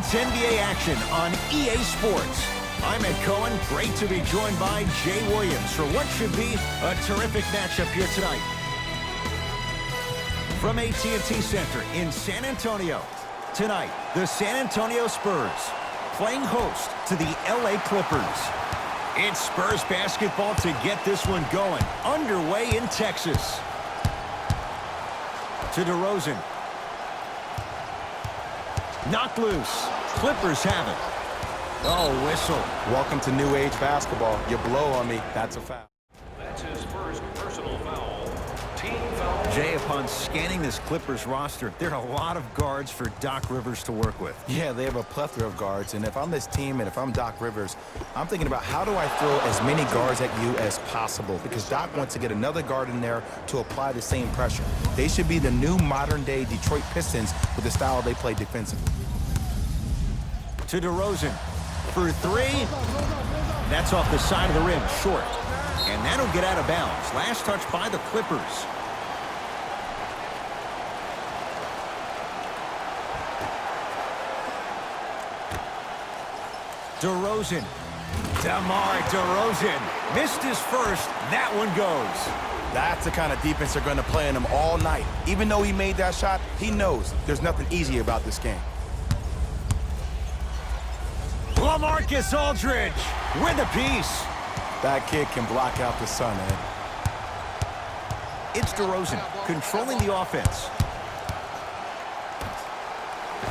It's NBA action on EA Sports. I'm Ed Cohen. Great to be joined by Jay Williams for what should be a terrific matchup here tonight. From AT&T Center in San Antonio, tonight, the San Antonio Spurs playing host to the LA Clippers. It's Spurs basketball to get this one going, underway in Texas. To DeRozan. Knocked loose. Clippers have it. Oh, whistle. Welcome to New Age basketball. You blow on me, that's a foul. That's his first personal foul. Team foul. Jay, upon scanning this Clippers roster, there are a lot of guards for Doc Rivers to work with. Yeah, they have a plethora of guards, and if I'm this team and if I'm Doc Rivers, I'm thinking about how do I throw as many guards at you as possible, because Doc wants to get another guard in there to apply the same pressure. They should be the new modern-day Detroit Pistons with the style they play defensively. To DeRozan for three. That's off the side of the rim, short. And that'll get out of bounds. Last touch by the Clippers. DeRozan. DeMar DeRozan missed his first. That one goes. That's the kind of defense they're going to play on him all night. Even though he made that shot, he knows there's nothing easy about this game. LaMarcus Aldridge with a piece. That kid can block out the sun, Ed. It's DeRozan controlling the offense.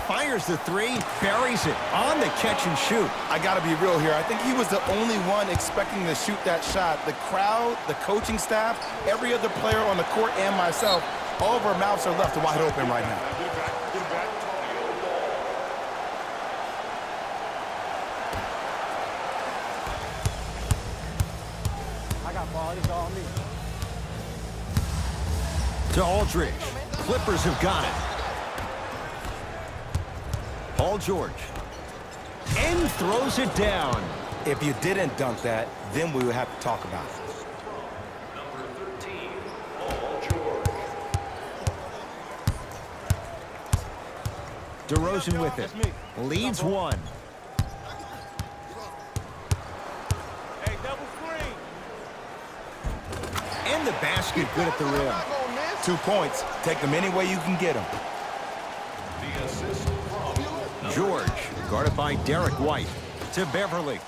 Fires the three, buries it on the catch and shoot. I got to be real here. I think he was the only one expecting to shoot that shot. The crowd, the coaching staff, every other player on the court, and myself, all of our mouths are left wide open right now. To Aldridge. Clippers have got it. Paul George. And throws it down. If you didn't dunk that, then we would have to talk about it. Number 13, Paul George. DeRozan with it. Leads one. And the basket good at the rim. 2 points. Take them any way you can get them. The assist from George, guarded by Derek White. To Beverly.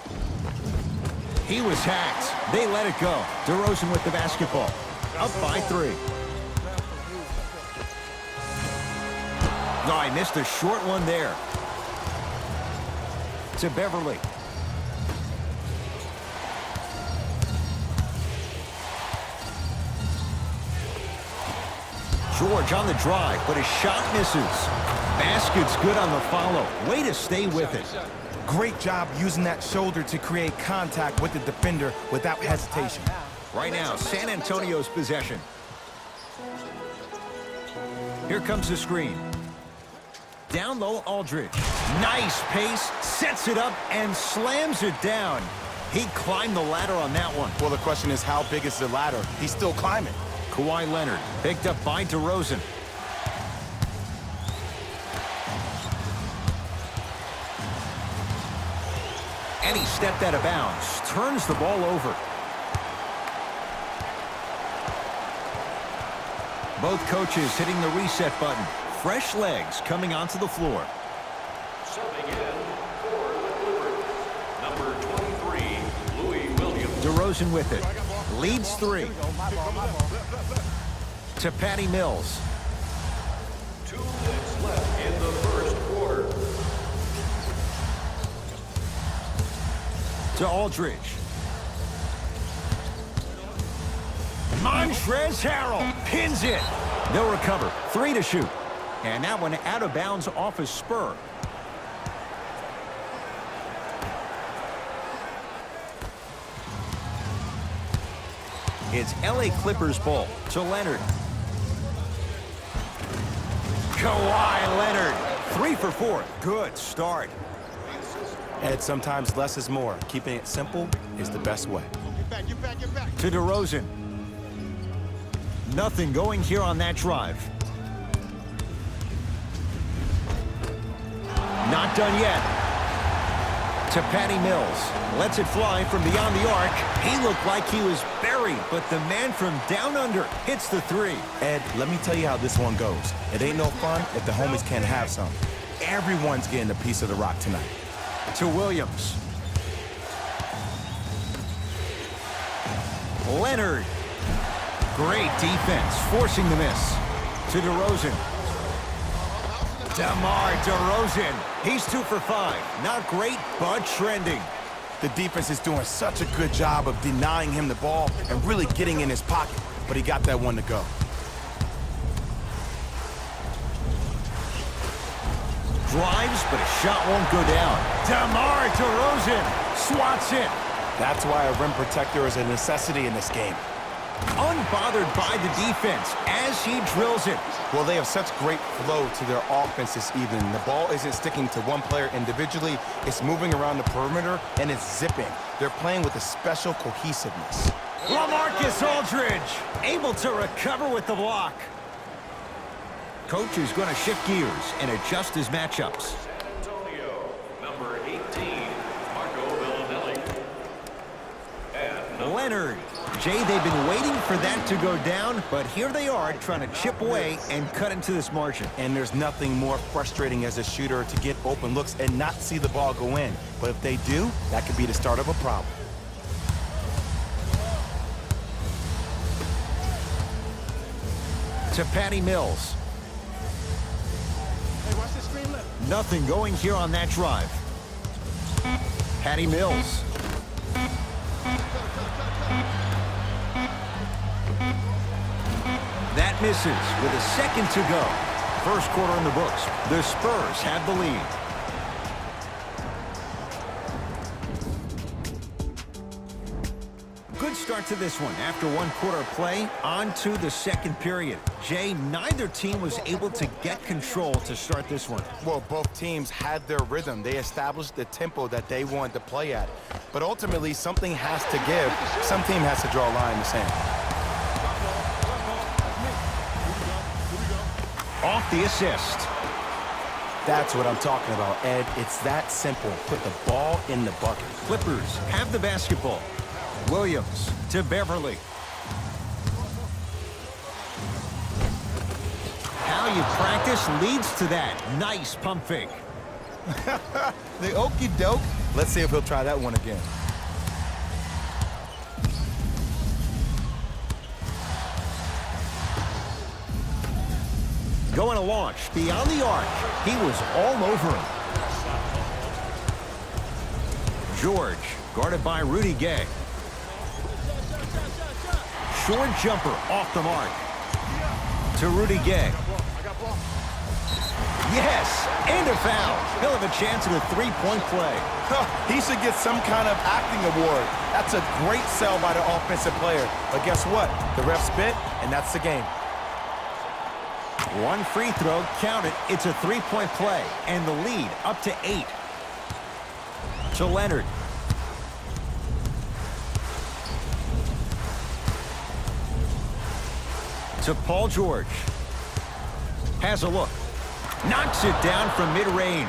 He was hacked. They let it go. DeRozan with the basketball. Up by 3. Oh, I missed a short one there. To Beverly. George on the drive, but his shot misses. Basket's good on the follow. Way to stay with it. Great job using that shoulder to create contact with the defender without hesitation. Right now, San Antonio's possession. Here comes the screen. Down low, Aldridge. Nice pace, sets it up, and slams it down. He climbed the ladder on that one. Well, the question is, how big is the ladder? He's still climbing. Kawhi Leonard, picked up by DeRozan. And he stepped out of bounds, turns the ball over. Both coaches hitting the reset button. Fresh legs coming onto the floor. subbing in for the Clippers. Number 23, Louis Williams. DeRozan with it. Leads 3. To Patty Mills. 2 minutes left in the first quarter. To Aldridge. Montrezl Harrell pins it. They'll recover. 3 to shoot. And that one out of bounds off a spur. It's LA Clippers ball to Leonard. Kawhi Leonard. 3 for 4. Good start. Ed, sometimes less is more. Keeping it simple is the best way. Get back. To DeRozan. Nothing going here on that drive. Not done yet. To Patty Mills. Lets it fly from beyond the arc. He looked like he was buried, but the man from down under hits the three. Ed, let me tell you how this one goes. It ain't no fun if the homies can't have some. Everyone's getting a piece of the rock tonight. To Williams. Leonard. Great defense, forcing the miss. To DeRozan. DeMar DeRozan. He's 2 for 5. Not great, but trending. The defense is doing such a good job of denying him the ball and really getting in his pocket, but he got that one to go. Drives, but a shot won't go down. DeMar DeRozan swats it. That's why a rim protector is a necessity in this game. Unbothered by the defense as he drills it. Well, they have such great flow to their offense this evening. The ball isn't sticking to one player individually. It's moving around the perimeter, and it's zipping. They're playing with a special cohesiveness. LaMarcus Aldridge able to recover with the block. Coach is going to shift gears and adjust his matchups. San Antonio, number 18, Marco Bellinelli. And Leonard. Jay, they've been waiting for that to go down, but here they are trying to chip away and cut into this margin. And there's nothing more frustrating as a shooter to get open looks and not see the ball go in. But if they do, that could be the start of a problem. To Patty Mills. Hey, watch the screen left. Nothing going here on that drive. Patty Mills. That misses with a second to go. First quarter in the books. The Spurs have the lead. Good start to this one. After one quarter play, on to the second period. Jay, neither team was able to get control to start this one. Well, both teams had their rhythm. They established the tempo that they wanted to play at. But ultimately, something has to give. Some team has to draw a line in the sand. Off the assist. That's what I'm talking about, Ed. It's that simple. Put the ball in the bucket. Clippers have the basketball. Williams to Beverly. How you practice leads to that. Nice pump fake. The okey doke. Let's see if he'll try that one again. Going to launch beyond the arc. He was all over him. George, guarded by Rudy Gay. Short jumper off the mark. To Rudy Gay. Yes, and a foul. He'll have a chance at a three-point play. He should get some kind of acting award. That's a great sell by the offensive player. But guess what? The ref spit, and that's the game. One free throw, count it. It's a three-point play, and the lead up to 8. To Leonard. To Paul George. Has a look. Knocks it down from mid-range.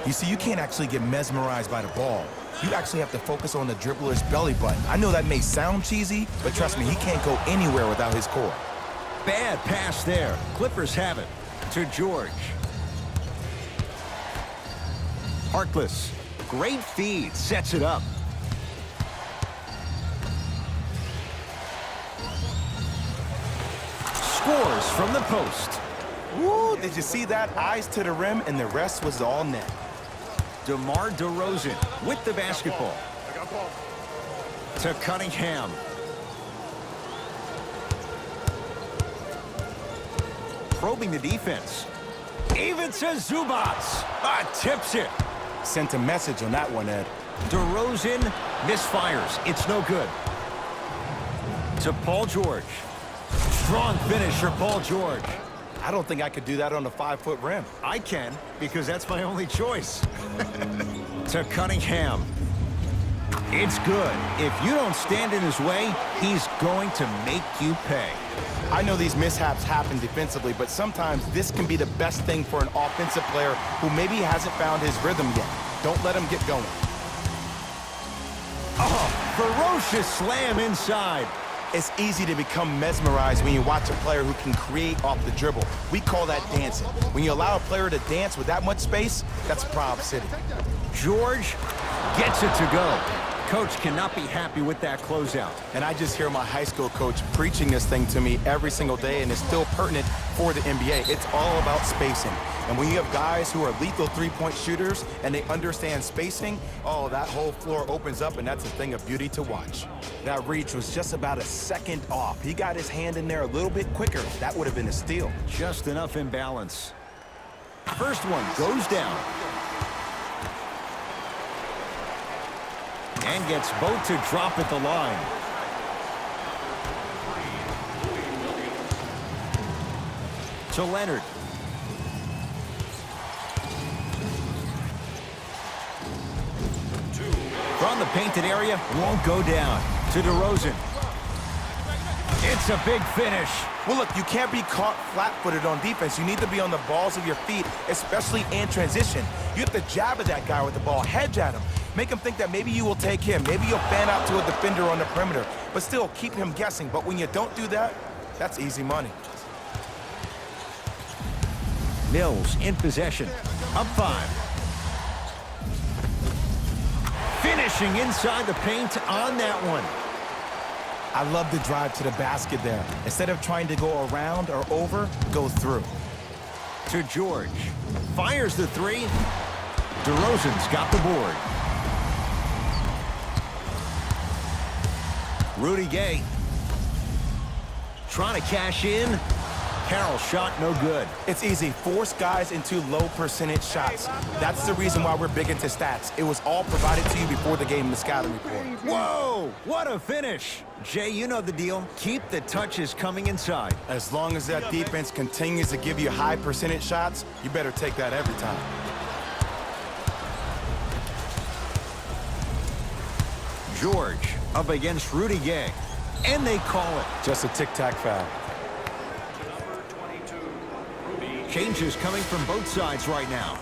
You see, you can't actually get mesmerized by the ball. You actually have to focus on the dribbler's belly button. I know that may sound cheesy, but trust me, he can't go anywhere without his core. Bad pass there. Clippers have it. To George. Harkless. Great feed. Sets it up. Scores from the post. Woo, did you see that? Eyes to the rim, and the rest was all net. DeMar DeRozan with the basketball. To Cunningham. Probing the defense. Even to Zubats. Tips it. Sent a message on that one, Ed. DeRozan misfires. It's no good. To Paul George. Strong finish for Paul George. I don't think I could do that on a 5-foot rim. I can, because that's my only choice. To Cunningham. It's good. If you don't stand in his way, he's going to make you pay. I know these mishaps happen defensively, but sometimes this can be the best thing for an offensive player who maybe hasn't found his rhythm yet. Don't let him get going. Oh, ferocious slam inside. It's easy to become mesmerized when you watch a player who can create off the dribble. We call that dancing. When you allow a player to dance with that much space, that's a Prob City. George gets it to go. Coach cannot be happy with that closeout. And I just hear my high school coach preaching this thing to me every single day, and it's still pertinent for the NBA. It's all about spacing. And when you have guys who are lethal three-point shooters and they understand spacing, oh, that whole floor opens up, and that's a thing of beauty to watch. That reach was just about a second off. He got his hand in there a little bit quicker. That would have been a steal. Just enough imbalance. First one goes down. And gets both to drop at the line. To Leonard. From the painted area, won't go down. To DeRozan. It's a big finish. Well, look, you can't be caught flat-footed on defense. You need to be on the balls of your feet, especially in transition. You have to jab at that guy with the ball, hedge at him. Make him think that maybe you will take him. Maybe you'll fan out to a defender on the perimeter. But still, keep him guessing. But when you don't do that, that's easy money. Mills in possession. Up 5. Finishing inside the paint on that one. I love the drive to the basket there. Instead of trying to go around or over, go through. To George. Fires the 3. DeRozan's got the board. Rudy Gay. Trying to cash in. Carroll's shot no good. It's easy. Force guys into low percentage shots. That's the reason why we're big into stats. It was all provided to you before the game in the scouting report. Whoa! What a finish. Jay, you know the deal. Keep the touches coming inside. As long as that defense continues to give you high percentage shots, you better take that every time. George up against Rudy Gay. And they call it. Just a tic-tac foul. Changes coming from both sides right now.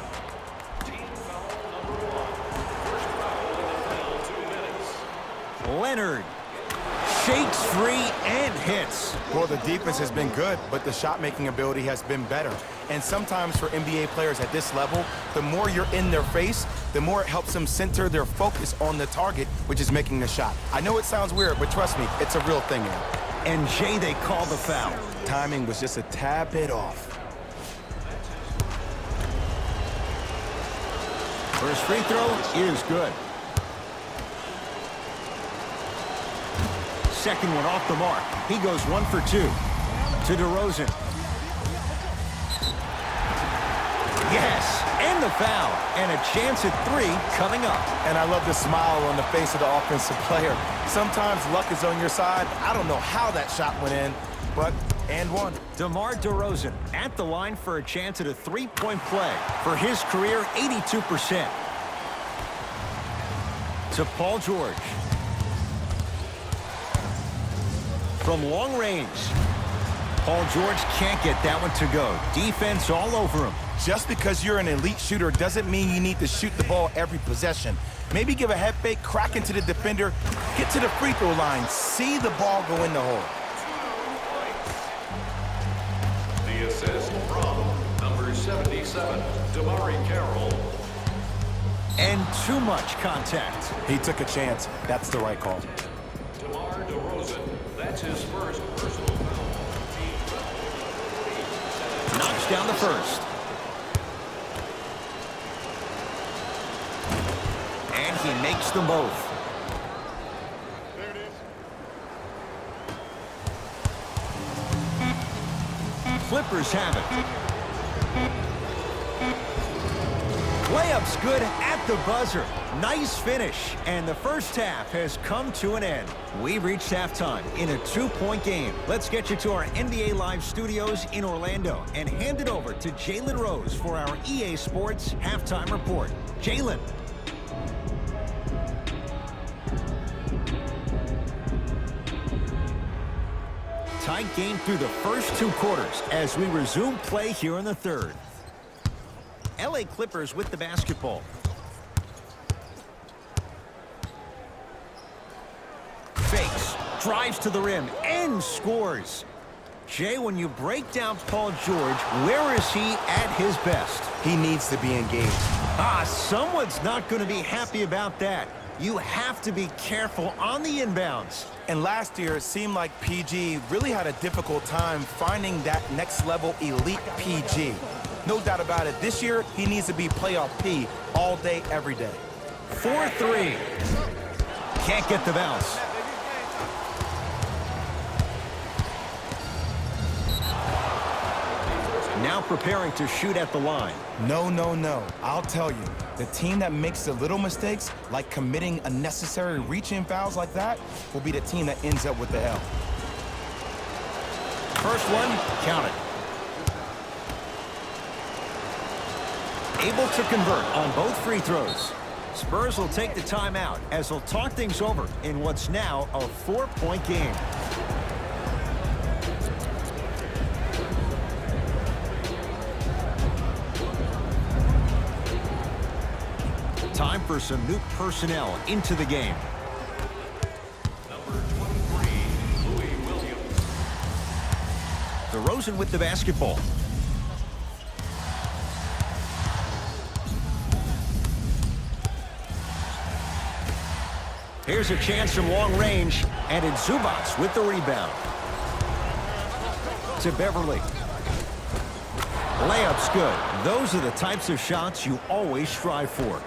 Leonard shakes free and hits. Well, the defense has been good, but the shot-making ability has been better. And sometimes for NBA players at this level, the more you're in their face, the more it helps them center their focus on the target, which is making the shot. I know it sounds weird, but trust me, it's a real thing here. And Jay, they call the foul. Timing was just a tad bit off. First free throw is good. Second one off the mark. He goes 1 for 2. To DeRozan. Yes, and the foul. And a chance at 3 coming up. And I love the smile on the face of the offensive player. Sometimes luck is on your side. I don't know how that shot went in, but and one. DeMar DeRozan at the line for a chance at a 3-point play. For his career, 82%. To Paul George. From long range. Paul George can't get that one to go. Defense all over him. Just because you're an elite shooter doesn't mean you need to shoot the ball every possession. Maybe give a head fake, crack into the defender, get to the free throw line, see the ball go in the hole. The assist from number 77, Damari Carroll. And too much contact. He took a chance. That's the right call. DeMar DeRozan, that's his first personal foul. Knocks down the first. And he makes them both. Clippers have it. Layup's good at the buzzer. Nice finish. And the first half has come to an end. We've reached halftime in a 2-point game. Let's get you to our NBA Live studios in Orlando and hand it over to Jalen Rose for our EA Sports halftime report. Jalen. tight game through the first 2 quarters as we resume play here in the third. LA Clippers with the basketball. Fakes, drives to the rim, and scores. Jay, when you break down Paul George, where is he at his best? He needs to be engaged. Someone's not going to be happy about that. You have to be careful on the inbounds. And last year, it seemed like PG really had a difficult time finding that next level elite PG. No doubt about it, this year, he needs to be playoff P all day, every day. 4-3. Can't get the bounce. Now preparing to shoot at the line. No, no, no. I'll tell you, the team that makes the little mistakes, like committing unnecessary reach-in fouls like that, will be the team that ends up with the L. First one, count it. Able to convert on both free throws. Spurs will take the timeout as they'll talk things over in what's now a 4-point game. Time for some new personnel into the game. Number 23, Louis Williams. DeRozan with the basketball. Here's a chance from long range, and it's Zubats with the rebound. To Beverly. Layup's good. Those are the types of shots you always strive for.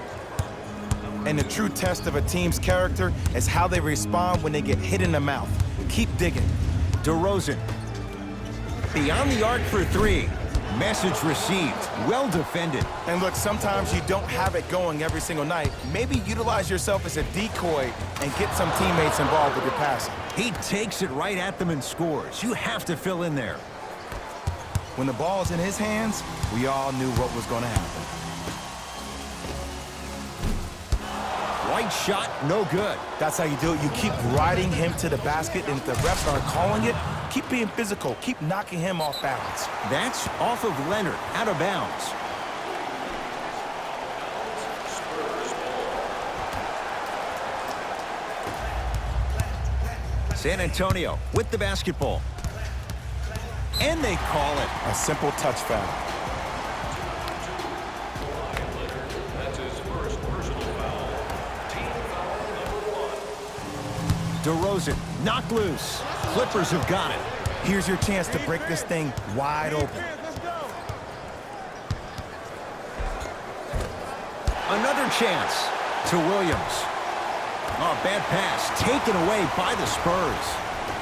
And the true test of a team's character is how they respond when they get hit in the mouth. Keep digging. DeRozan. Beyond the arc for 3. Message received. Well defended. And look, sometimes you don't have it going every single night. Maybe utilize yourself as a decoy and get some teammates involved with your passing. He takes it right at them and scores. You have to fill in there. When the ball is in his hands, we all knew what was going to happen. Right shot, no good. That's how you do it. You keep riding him to the basket, and if the refs aren't calling it, keep being physical. Keep knocking him off balance. That's off of Leonard, out of bounds. San Antonio with the basketball. And they call it. A simple touch foul. That's his first personal foul. Team foul number 1. DeRozan, knocked loose. Clippers have got it. Here's your chance to break this thing wide open. Another chance to Williams. Oh, bad pass taken away by the Spurs.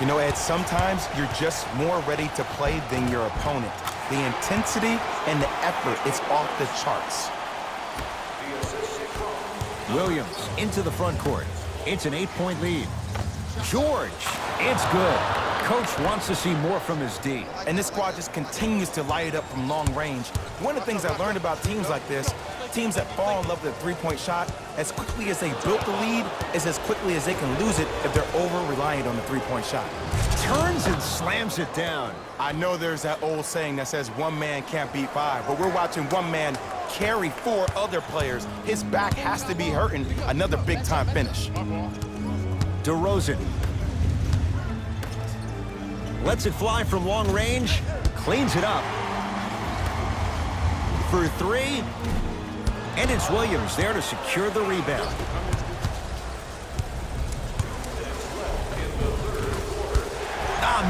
You know, Ed, sometimes you're just more ready to play than your opponent. The intensity and the effort is off the charts. Williams into the front court. It's an 8-point lead. George, it's good. Coach wants to see more from his D. And this squad just continues to light it up from long range. One of the things I learned about teams like this, teams that fall in love with a three-point shot, as quickly as they built the lead, is as quickly as they can lose it if they're over-reliant on the three-point shot. Turns and slams it down. I know there's that old saying that says one man can't beat 5, but we're watching one man carry 4 other players. His back has to be hurting. Another big-time finish. DeRozan. Lets it fly from long range. Cleans it up. For 3. And it's Williams there to secure the rebound.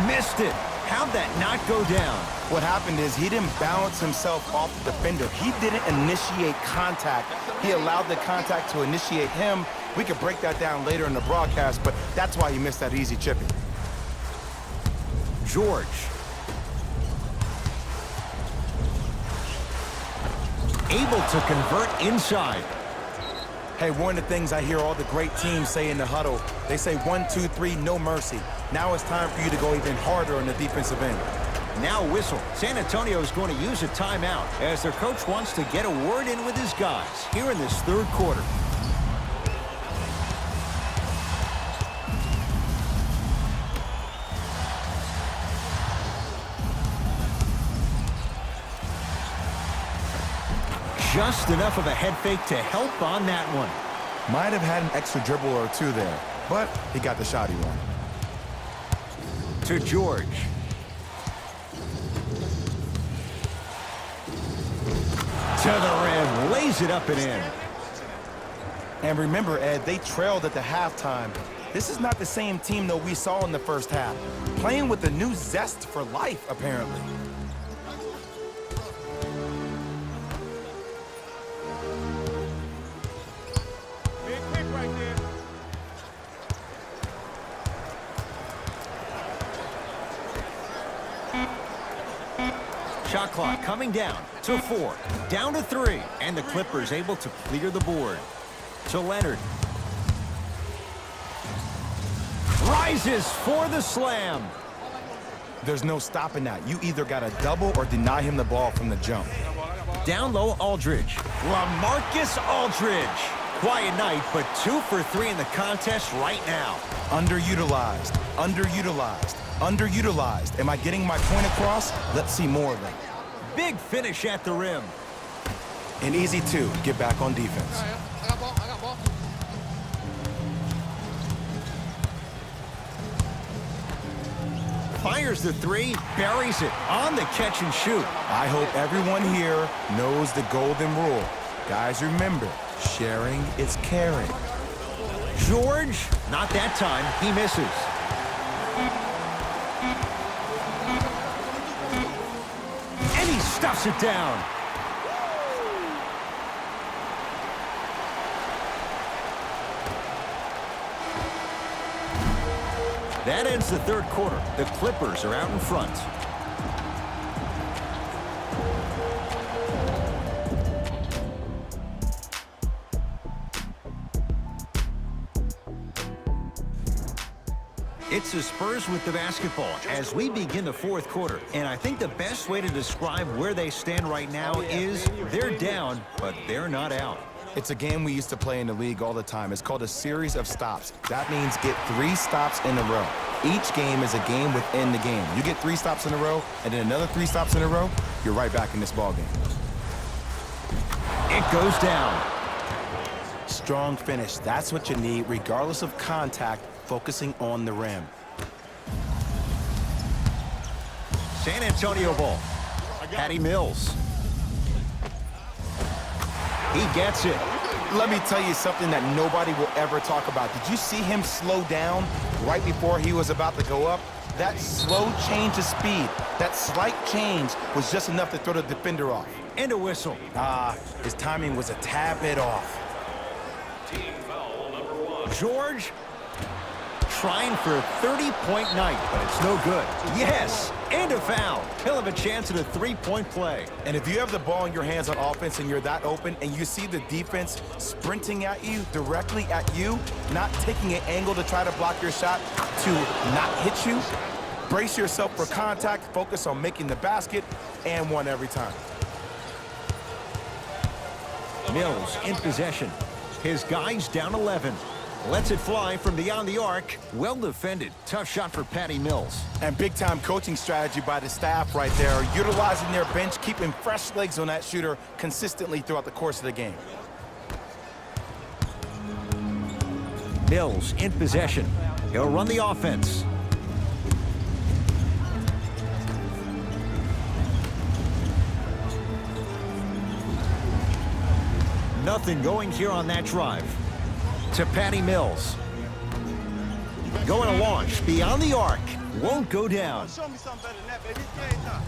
Missed it. How'd that not go down? What happened is he didn't balance himself off the defender. He didn't initiate contact. He allowed the contact to initiate him. We could break that down later in the broadcast, but that's why he missed that easy chipping. George. Able to convert inside. Hey, one of the things I hear all the great teams say in the huddle, they say 1, 2, 3, no mercy. Now it's time for you to go even harder on the defensive end. Now whistle. San Antonio is going to use a timeout as their coach wants to get a word in with his guys here in this third quarter. Just enough of a head fake to help on that one. Might have had an extra dribble or two there, but he got the shot he wanted. To George. To the rim, lays it up and in. And remember, Ed, they trailed at the halftime. This is not the same team that we saw in the first half. Playing with a new zest for life, apparently. Big pick right there. Shot clock coming down to 4. Down to 3. And the Clippers able to clear the board. To Leonard. Rises for the slam. There's no stopping that. You either got to double or deny him the ball from the jump. Down low, Aldridge. LaMarcus Aldridge. Quiet night, but 2 for 3 in the contest right now. Underutilized, underutilized, underutilized. Am I getting my point across? Let's see more of them. Big finish at the rim. And easy, too. Get back on defense. I got ball. Fires the 3, buries it on the catch and shoot. I hope everyone here knows the golden rule. Guys, remember, sharing is caring. George, not that time. He misses. And he stuffs it down. That ends the third quarter. The Clippers are out in front. It's the Spurs with the basketball as we begin the fourth quarter. And I think the best way to describe where they stand right now is they're down, but they're not out. It's a game we used to play in the league all the time. It's called a series of stops. That means get 3 stops in a row. Each game is a game within the game. You get 3 stops in a row, and then another 3 stops in a row, you're right back in this ball game. It goes down. Strong finish. That's what you need, regardless of contact, focusing on the rim. San Antonio ball. Patty Mills. He gets it. Let me tell you something that nobody will ever talk about. Did you see him slow down right before he was about to go up? That slow change of speed, that slight change was just enough to throw the defender off. And a whistle. His timing was a tad bit off. Team foul number 1. George trying for a 30-point night, but it's no good. Yes, and a foul. He'll have a chance at a 3-point play. And if you have the ball in your hands on offense and you're that open and you see the defense sprinting at you, directly at you, not taking an angle to try to block your shot to not hit you, brace yourself for contact, focus on making the basket, and one every time. Mills in possession. His guy's down 11. Lets it fly from beyond the arc. Well defended. Tough shot for Patty Mills. And big-time coaching strategy by the staff right there, utilizing their bench, keeping fresh legs on that shooter consistently throughout the course of the game. Mills in possession. He'll run the offense. Nothing going here on that drive. To Patty Mills. Going to launch beyond the arc. Won't go down. Show me something better than that, baby. It's game time.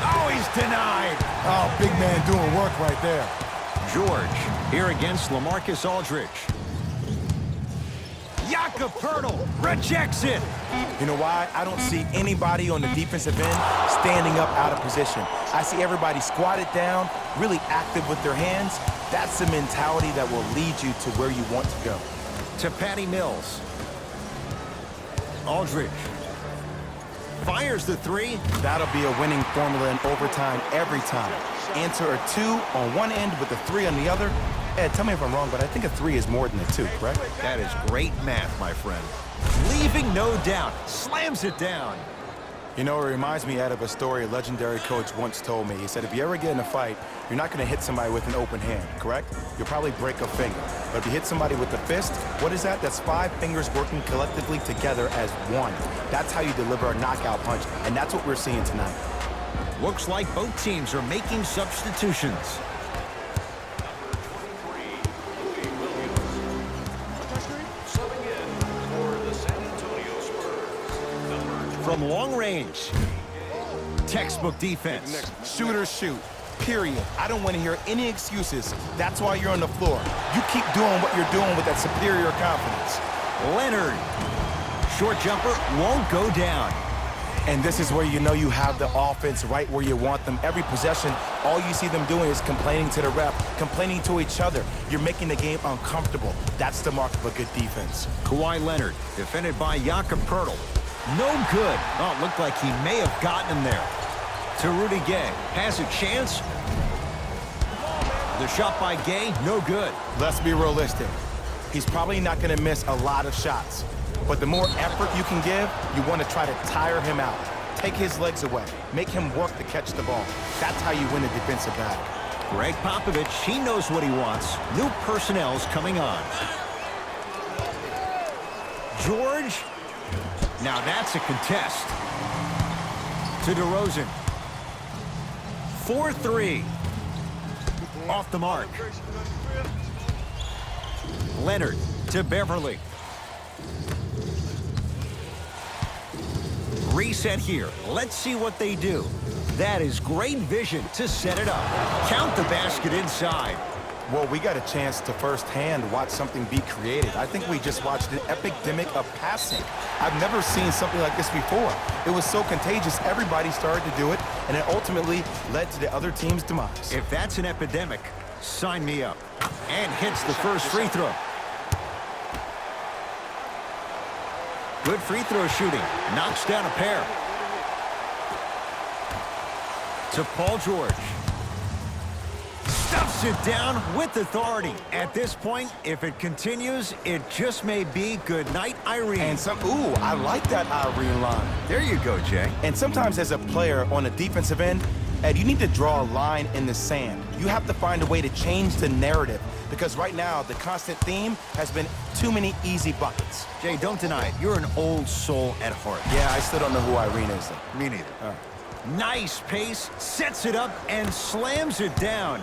Oh, he's denied. Oh, big man doing work right there. George here against LaMarcus Aldridge. Jakob Poeltl rejects it. You know why? I don't see anybody on the defensive end standing up out of position. I see everybody squatted down, really active with their hands. That's the mentality that will lead you to where you want to go. To Patty Mills. Aldridge fires the 3. That'll be a winning formula in overtime every time. Answer a 2 on one end with a 3 on the other. Ed, tell me if I'm wrong, but I think a 3 is more than a 2, correct? That is great math, my friend. Leaving no doubt. Slams it down. You know, it reminds me, Ed, of a story a legendary coach once told me. He said, if you ever get in a fight, you're not going to hit somebody with an open hand, correct? You'll probably break a finger. But if you hit somebody with a fist, what is that? That's 5 fingers working collectively together as one. That's how you deliver a knockout punch, and that's what we're seeing tonight. Looks like both teams are making substitutions. From long range, textbook defense. Shooters shoot, period. I don't want to hear any excuses. That's why you're on the floor. You keep doing what you're doing with that superior confidence. Leonard, short jumper won't go down. And this is where you know you have the offense right where you want them. Every possession, all you see them doing is complaining to the ref, complaining to each other. You're making the game uncomfortable. That's the mark of a good defense. Kawhi Leonard, defended by Jakob Poeltl. No good. Oh, it looked like he may have gotten him there. To Rudy Gay. Has a chance. The shot by Gay, no good. Let's be realistic. He's probably not going to miss a lot of shots. But the more effort you can give, you want to try to tire him out. Take his legs away. Make him work to catch the ball. That's how you win a defensive bag. Greg Popovich, he knows what he wants. New personnel's coming on. George. Now that's a contest. To DeRozan. 4-3. Off the mark. Leonard to Beverly. Reset here. Let's see what they do. That is great vision to set it up. Count the basket inside. Well, we got a chance to firsthand watch something be created. I think we just watched an epidemic of passing. I've never seen something like this before. It was so contagious, everybody started to do it, and it ultimately led to the other team's demise. If that's an epidemic, sign me up. And hits the first free throw. Good free throw shooting. Knocks down a pair. To Paul George. Stuffs it down with authority. At this point, if it continues, it just may be good night, Irene. And ooh, I like that Irene line. There you go, Jay. And sometimes as a player on the defensive end, Ed, you need to draw a line in the sand. You have to find a way to change the narrative, because right now the constant theme has been too many easy buckets. Jay, don't deny it. You're an old soul at heart. Yeah, I still don't know who Irene is, though. Me neither. Nice pace, sets it up, and slams it down.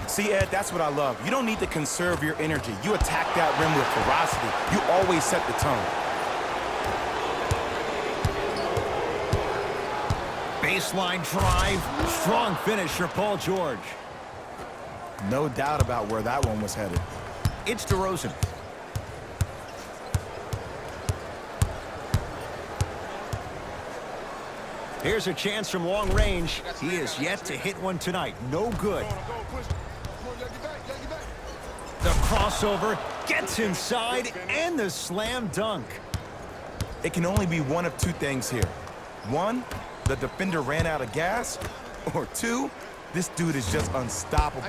See, Ed, that's what I love. You don't need to conserve your energy. You attack that rim with ferocity. You always set the tone. Baseline drive, strong finish for Paul George. No doubt about where that one was headed. It's DeRozan. Here's a chance from long range. He is yet to hit one tonight. No good. The crossover gets inside and the slam dunk. It can only be one of two things here. One, the defender ran out of gas, or two, this dude is just unstoppable.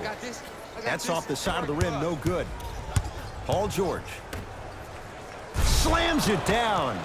That's off the side of the rim, no good. Paul George slams it down.